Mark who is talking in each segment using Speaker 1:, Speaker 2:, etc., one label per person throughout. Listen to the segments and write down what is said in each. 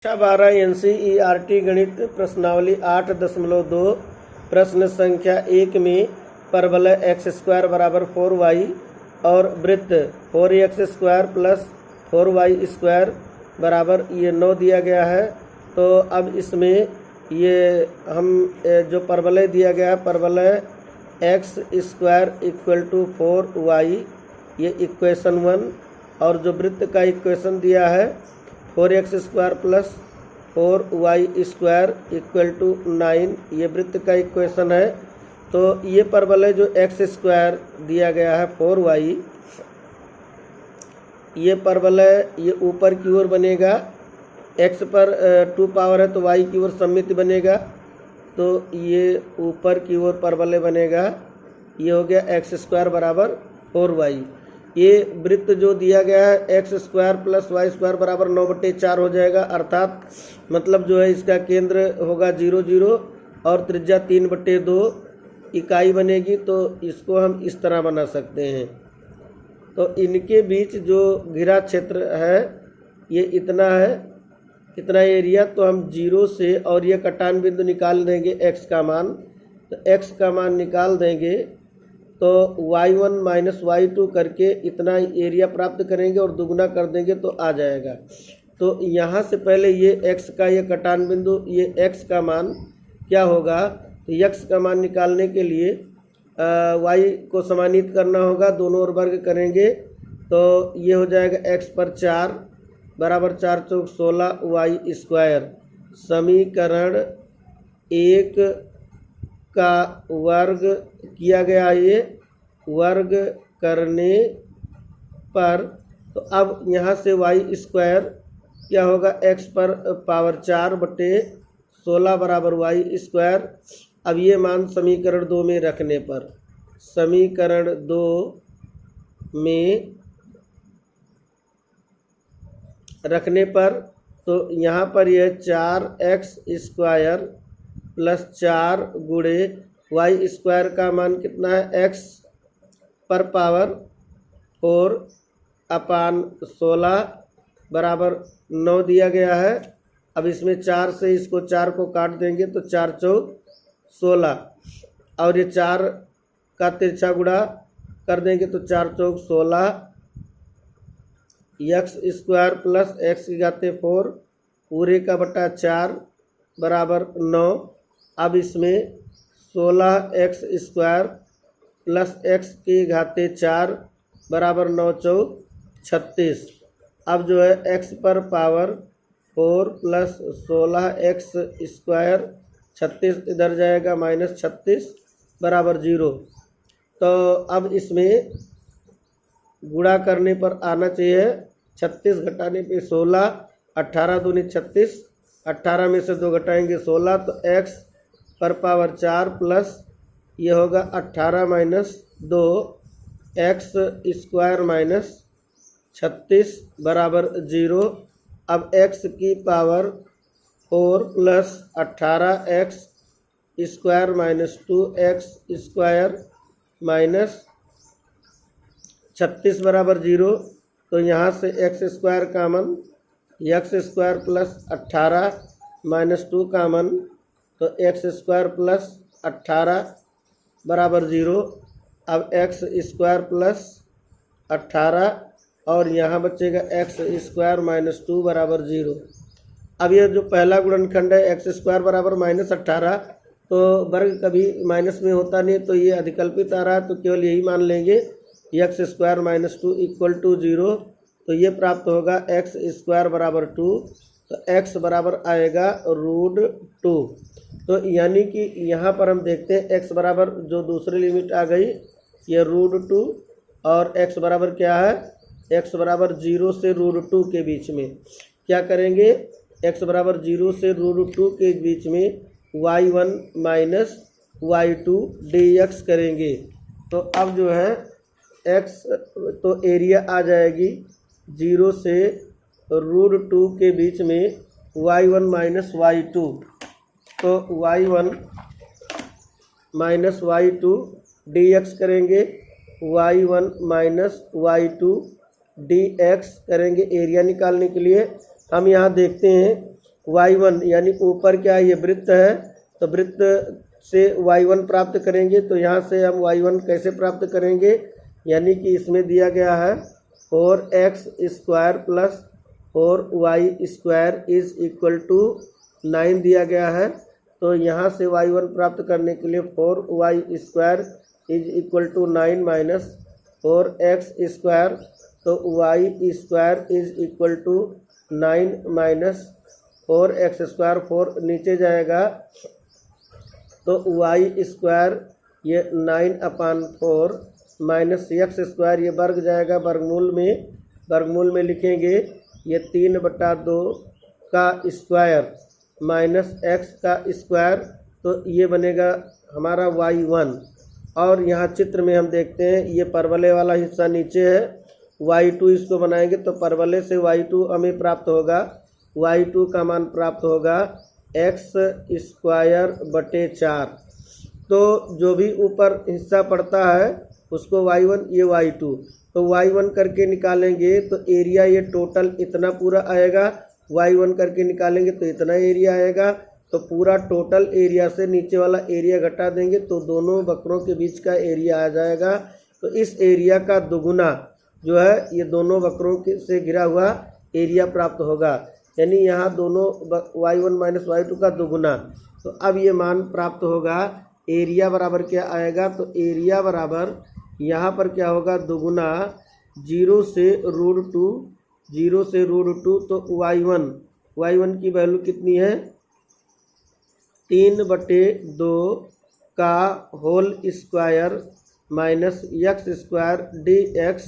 Speaker 1: कक्षा 12 NCERT गणित प्रश्नावली 8.2 प्रश्न संख्या 1 में परवलय x² बराबर 4y और वृत्त 4x² प्लस 4y² बराबर ये 9 दिया गया है। तो अब इसमें ये हम जो परवलय दिया गया है परवलय x² इक्वल टू 4y ये इक्वेशन 1 और जो वृत्त का इक्वेशन दिया है 4x² plus 4y² equal to 9 ये वृत्त का इक्वेशन है। तो ये परवलय जो x² दिया गया है 4y ये परवलय ये ऊपर की ओर बनेगा, x पर 2 पावर है तो y की ओर सममित बनेगा, तो ये ऊपर की ओर परवलय बनेगा। ये हो गया x² बराबर 4y। ये वृत्त जो दिया गया है x² प्लस y² बराबर 9/4 हो जाएगा, अर्थात मतलब जो है इसका केंद्र होगा 0 0 और त्रिज्या 3/2 इकाई बनेगी। तो इसको हम इस तरह बना सकते हैं। तो इनके बीच जो घिरा क्षेत्र है ये इतना है, कितना एरिया, तो हम 0 से और ये कटान बिंदु निकाल देंगे x का मान। तो x का मान निकाल देंगे तो y1 माइनस y2 करके इतना एरिया प्राप्त करेंगे और दुगना कर देंगे तो आ जाएगा। तो यहाँ से पहले ये x का ये कटान बिंदु ये x का मान क्या होगा, तो x का मान निकालने के लिए y को समानित करना होगा, दोनों ओर वर्ग करेंगे तो ये हो जाएगा x पर 4 बराबर 4 चौक 16y²। समीकरण 1 का वर्ग किया गया, ये वर्ग करने पर तो अब यहाँ से y² क्या होगा, x पर पावर 4/16 बराबर y²। अब ये मान समीकरण 2 में रखने पर, समीकरण 2 में रखने पर तो यहाँ पर यह 4x² प्लस 4 गुणे y² का मान कितना है, x पर पावर 4/16 बराबर 9 दिया गया है। अब इसमें 4 से इसको 4 को काट देंगे तो 4 चौक 16 और ये 4 का तिरछा गुणा कर देंगे तो 4 चौक 16 x² प्लस x की घाते 4 पूरे का बटा 4 बराबर 9। अब इसमें 16x² प्लस x की घाते 4 बराबर 9 चौक 36। अब जो है x पर पावर 4 प्लस 16x² 36 इधर जाएगा माइनस 36 बराबर 0। तो अब इसमें गुणा करने पर आना चाहिए 36 घटाने पे 16, 18 दूनी 36, 18 में से 2 घटाएंगे 16 तो x पर पावर 4 प्लस ये होगा 18 माइनस 2 x² माइनस 36 बराबर 0। अब x की power 4 plus 18x² minus 2x² minus 36 बराबर 0। तो यहाँ से x² का मन x² प्लस 18 माइनस 2 का मन तो x² प्लस 18 बराबर 0। अब x² प्लस 18 और यहाँ बचेगा x² माइनस 2 बराबर 0। अब ये जो पहला गुणनखंड है x² बराबर माइनस 18 तो वर्ग कभी माइनस में होता नहीं, तो ये अधिकल्पित आ रहा है तो केवल यही मान लेंगे x² माइनस 2 इक्वल टू 0। तो ये प्राप्त होगा x² बराबर 2, तो x बराबर आएगा √2। तो यानी कि यहाँ पर हम देखते हैं x बराबर जो दूसरी लिमिट आ गई ये √2 और x बराबर क्या है, x बराबर 0 से √2 के बीच में क्या करेंगे, x बराबर 0 से √2 के बीच में y1 माइनस y2 dx करेंगे। तो अब जो है x तो एरिया आ जाएगी 0 से √2 के बीच में y1 माइनस y2, तो y1 माइनस y2 dx करेंगे, y1 माइनस y2 dx करेंगे एरिया निकालने के लिए। हम यहाँ देखते हैं y1 यानी ऊपर क्या है, ये वृत्त है, तो वृत्त से y1 प्राप्त करेंगे। तो यहाँ से हम y1 कैसे प्राप्त करेंगे, यानी कि इसमें दिया गया है 4x square plus 4y square is equal to 9 दिया गया है। तो यहाँ से y1 प्राप्त करने के लिए 4y square is equal to 9 minus 4x square, तो y square is equal to 9 minus 4x square, 4 नीचे जाएगा तो y स्क्वायर ये 9/4 माइनस x स्क्वायर, ये वर्ग जाएगा वर्गमूल में लिखेंगे ये 3/2 का स्क्वायर माइनस x का स्क्वायर, तो ये बनेगा हमारा y1। और यहाँ चित्र में हम देखते हैं ये परवलय वाला हिस्सा नीचे है, y2 इसको बनाएंगे तो परवलय से y2 हमें प्राप्त होगा, y2 का मान प्राप्त होगा x स्क्वायर बटे 4। तो जो भी ऊपर हिस्सा पड़ता है उसको y1 ये y2, तो y1 करके निकालेंगे तो एरिया ये टोटल इतना पूरा आएगा, y1 करके निकालेंगे तो इतना एरिया आएगा। तो पूरा टोटल एरिया से नीचे वाला एरिया घटा देंगे तो दोनों वक्रों के बीच का एरिया आ जाएगा। तो इस एरिया का दुगुना जो है ये दोनों वक्रों से घिरा हुआ एरिया प्राप्त होगा, यानी यहाँ दोनों y1 माइनस y2 का दुगुना। तो अब ये मान प्राप्त होगा, एरिया बराबर क्या आएगा, तो एरिया बराबर यहाँ पर क्या होगा, दुगुना 0 से √2, तो y1 की वैल्यू कितनी है 3/2 का whole square minus x square dx,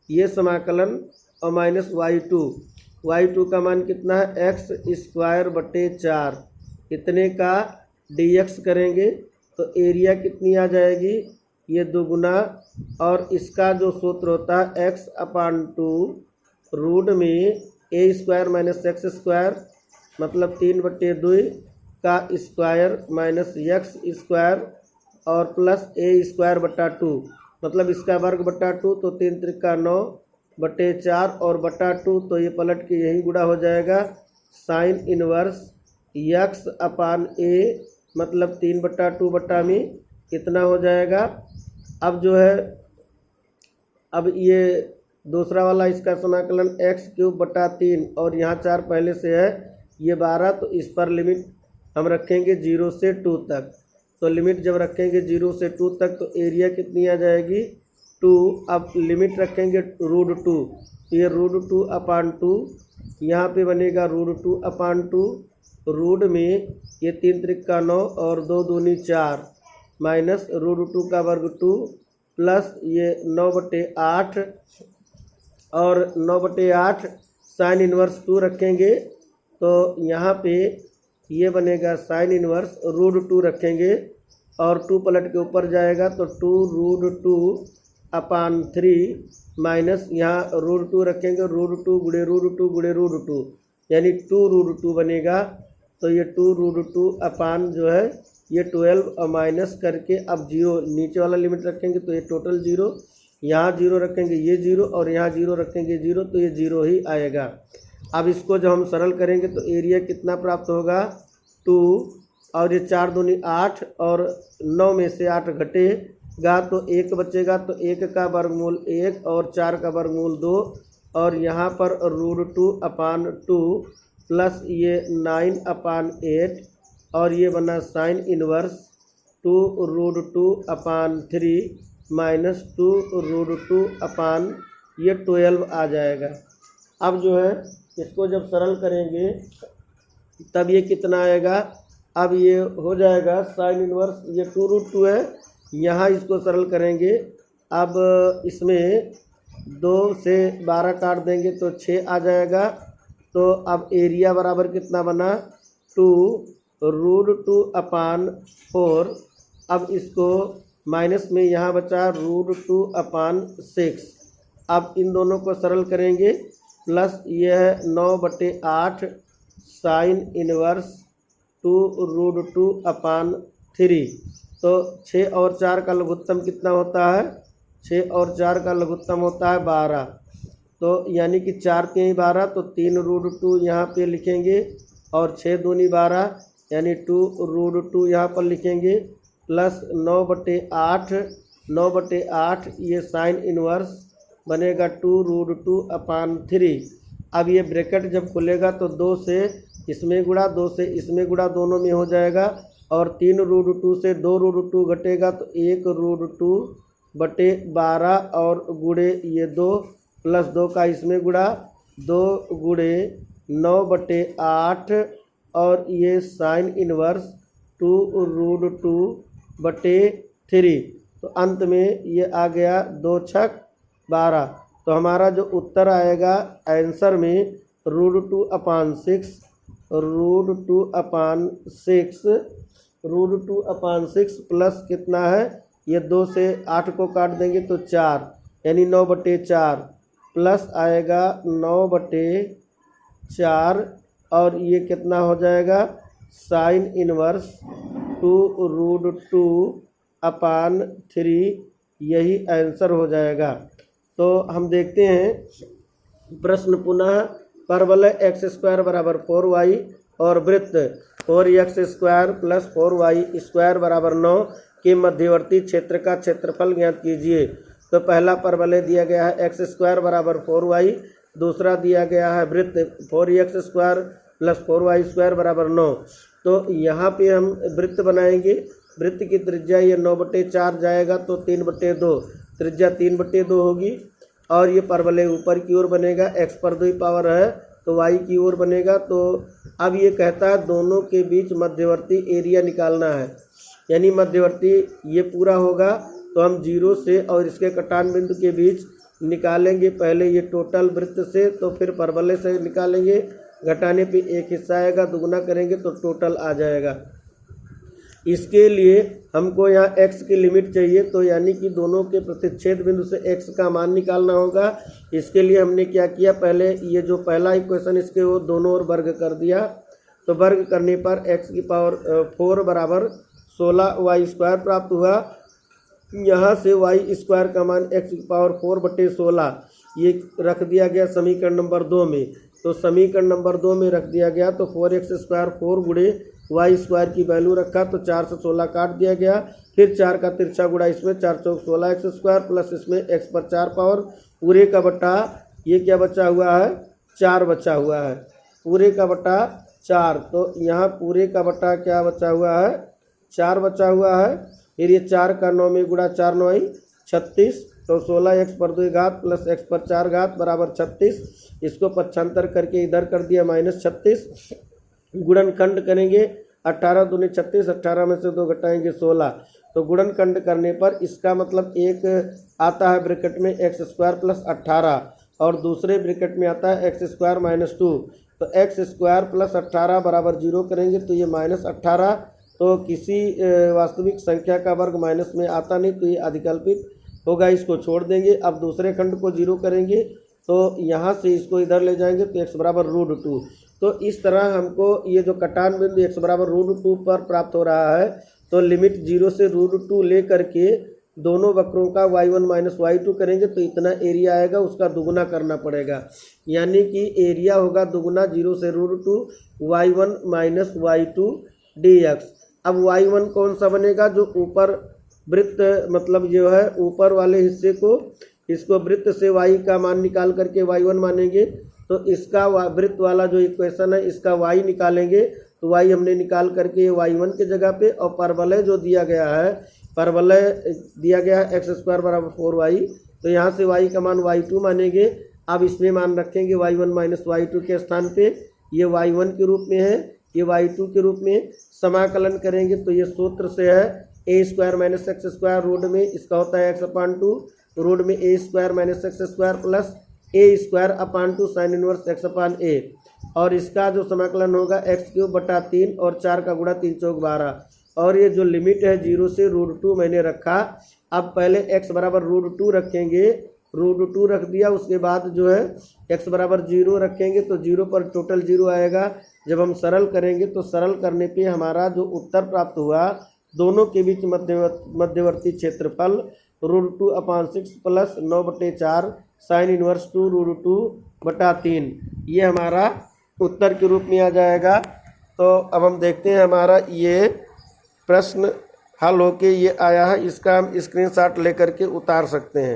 Speaker 1: ये समाकलन, और माइनस y2 का मान कितना है x स्क्वायर बटे 4, इतने का dx करेंगे तो एरिया कितनी आ जाएगी, ये दुगुना, और इसका जो सूत्र होता है x/2 रूट में a square minus x square मतलब 3/2 का स्क्वायर माइनस x स्क्वायर और प्लस a स्क्वायर बटा 2 मतलब इसका वर्ग बटा 2, तो 3 त्रिका 9 बटे 4 और बटा 2, तो ये पलट के यही गुणा हो जाएगा साइन इनवर्स x/a मतलब 3/2 बटा में इतना हो जाएगा। अब जो है अब ये दूसरा वाला इसका समाकलन x³ बटा 3 और यहाँ 4 पहले से है ये 12, तो इस पर लिमिट हम रखेंगे 0 से 2 तक। तो लिमिट जब रखेंगे 0 से 2 तक तो एरिया कितनी आ जाएगी 2। अब लिमिट रखेंगे √2, तो ये √2/2 यहाँ पे बनेगा √2/2, रूट में ये 3 त्रिका 9 और 2 दूनी 4 माइनस √2 का वर्ग 2 प्लस ये 9/8 और 9/8 साइन इनवर्स 2 रखेंगे, तो यहाँ पे ये बनेगा साइन इनवर्स √2 रखेंगे और 2 पलट के ऊपर जाएगा तो 2√2/3 माइनस यहाँ √2 रखेंगे, √2 गुणे √2 यानी 2√2 बनेगा। तो ये 2√2 जो है ये 12 और माइनस करके अब 0 नीचे वाला लिमिट रखेंगे तो ये टोटल 0, यहाँ 0 रखेंगे ये 0 और यहाँ 0 रखेंगे 0, तो ये 0 ही आएगा। अब इसको जब हम सरल करेंगे तो एरिया कितना प्राप्त होगा 2, और ये 4 दूनी 8 और 9 में से 8 घटेगा तो 1 बचेगा, तो 1 का वर्गमूल 1 और 4 का वर्गमूल 2 और यहाँ पर √2/2 प्लस ये 9/8 और ये बना साइन इनवर्स 2√2/3 माइनस 2√2 ये 12 आ जाएगा। अब जो है इसको जब सरल करेंगे तब ये कितना आएगा, अब ये हो जाएगा साइन इनवर्स ये 2√2 है, यहाँ इसको सरल करेंगे। अब इसमें 2 से 12 काट देंगे तो 6 आ जाएगा। तो अब एरिया बराबर कितना बना 2√2/4, अब इसको माइनस में यहाँ बचा √2/6। अब इन दोनों को सरल करेंगे प्लस यह है 9/8 साइन इनवर्स 2√2/3। तो 6 और 4 का लघुत्तम कितना होता है, 6 और 4 का लघुत्तम होता है 12, तो यानी कि 4 3 12, तो 3√2 यहाँ पे लिखेंगे और 6 दूनी 12 यानी 2√2 यहाँ पर लिखेंगे प्लस 9/8 9/8 ये साइन इनवर्स बनेगा 2√2/3। अब ये ब्रैकेट जब खुलेगा तो 2 से इसमें गुणा 2 से इसमें गुणा दोनों में हो जाएगा और 3√2 से 2√2 घटेगा तो 1√2/12 और गुणे ये 2 प्लस 2 का इसमें गुणा 2 गुणे 9/8 और ये साइन इनवर्स 2√2/3। तो अंत में ये आ गया 2 छक 12। तो हमारा जो उत्तर आएगा आंसर में √2/6 √2/6 प्लस कितना है, ये 2 से 8 को काट देंगे तो 4 यानी 9/4 प्लस आएगा 9/4 और ये कितना हो जाएगा साइन इनवर्स 2√2/3 यही आंसर हो जाएगा। तो हम देखते हैं प्रश्न पुनः परवलय x² बराबर 4y और वृत्त 4x² प्लस 4y² बराबर 9 के मध्यवर्ती क्षेत्र का क्षेत्रफल ज्ञात कीजिए। तो पहला परवलय दिया गया है x² बराबर 4y, दूसरा दिया गया है वृत्त 4x² प्लस 4y² बराबर 9। तो यहाँ पे हम वृत्त बनाएंगे। वृत्त की त्रिज्या ये 9/4 जाएगा तो 3/2 त्रिज्या 3/2 होगी और ये परवलय ऊपर की ओर बनेगा, x पर 2 पावर है तो y की ओर बनेगा। तो अब ये कहता है दोनों के बीच मध्यवर्ती एरिया निकालना है, यानी मध्यवर्ती ये पूरा होगा तो हम 0 से और इसके कटान बिंदु के बीच निकालेंगे। पहले ये टोटल वृत्त से तो फिर परवलय से निकालेंगे, घटाने पे एक हिस्सा आएगा, दुगुना करेंगे तो टोटल आ जाएगा। इसके लिए हमको यहाँ x की लिमिट चाहिए, तो यानी कि दोनों के प्रतिच्छेद बिंदु से x का मान निकालना होगा। इसके लिए हमने क्या किया, पहले ये जो पहला इक्वेशन इसके वो दोनों ओर वर्ग कर दिया। तो वर्ग करने पर x की पावर 4 बराबर 16y² प्राप्त हुआ। यहाँ से y² का मान x की पावर 4/16 ये रख दिया गया समीकरण नंबर 2 में। तो समीकरण नंबर 2 में रख दिया गया तो 4x² 4 गुणे y² की वैल्यू रखा तो 4 से 16 काट दिया गया। फिर 4 का तिरछा गुणा इसमें 4 चौक 16x² प्लस इसमें x पर 4 पावर पूरे का बटा ये क्या बचा हुआ है 4 बचा हुआ है, पूरे का बटा 4। तो यहाँ पूरे का बटा क्या बचा हुआ है 4 बचा हुआ है। फिर ये 4 का 9 में गुणा 4 9 36 तो 16x पर 2 घात प्लस x पर 4 घात बराबर 36। इसको पक्षांतर करके इधर कर दिया -36। गुणनखंड करेंगे 18 दूनी 36, 18 में से 2 घटाएंगे 16। तो गुणनखंड करने पर इसका मतलब एक आता है ब्रैकेट में x² प्लस 18 और दूसरे ब्रैकेट में आता है x² -2। तो x² प्लस 18 बराबर 0 करेंगे तो ये -18। तो किसी वास्तविक संख्या का वर्ग माइनस में आता नहीं तो ये अधिकल्पित होगा, इसको छोड़ देंगे। अब दूसरे खंड को 0 करेंगे तो यहाँ से इसको इधर ले जाएंगे तो x बराबर √2। तो इस तरह हमको ये जो कटान बिंदु x बराबर √2 पर प्राप्त हो रहा है। तो लिमिट 0 से √2 ले करके दोनों वक्रों का y1 माइनस y2 करेंगे तो इतना एरिया आएगा, उसका दुगुना करना पड़ेगा। यानी कि एरिया होगा दुगुना 0 से √2 y1 माइनस y2 dx। अब y1 कौन सा बनेगा, जो ऊपर वृत्त मतलब जो है ऊपर वाले हिस्से को, इसको वृत्त से y का मान निकाल करके y1 मानेंगे। तो इसका वृत्त वाला जो इक्वेशन है इसका y निकालेंगे तो y हमने निकाल करके y1 के जगह पे, और परवलय जो दिया गया है, परवलय दिया गया है x² बराबर 4y, तो यहाँ से y का मान y2 मानेंगे। अब इसमें मान रखेंगे y1 माइनस y2 के स्थान पे, ये y1 के रूप में है, ये y2 के रूप में। समाकलन करेंगे तो ये सूत्र से है a² माइनस x² रूट में इसका होता है x/2, रूट में a² minus x² plus a²/2 sine inverse x/a। और इसका जो समाकलन होगा x³/3 और 4 का गुणा 3 चौक 12। और ये जो लिमिट है 0 से √2 मैंने रखा। अब पहले x बराबर √2 रखेंगे, √2 रख दिया, उसके बाद जो है x बराबर 0 रखेंगे तो 0 पर टोटल 0 आएगा। जब हम सरल करेंगे तो सरल करने पे हमारा जो उत्तर प्राप्त हुआ, दोनों के बीच मध्यवर्ती क्षेत्रफल √2/6 प्लस 9/4 साइन इनवर्स 2√2/3 ये हमारा उत्तर के रूप में आ जाएगा। तो अब हम देखते हैं हमारा ये प्रश्न हल होके ये आया है, इसका हम स्क्रीनशॉट लेकर के उतार सकते हैं।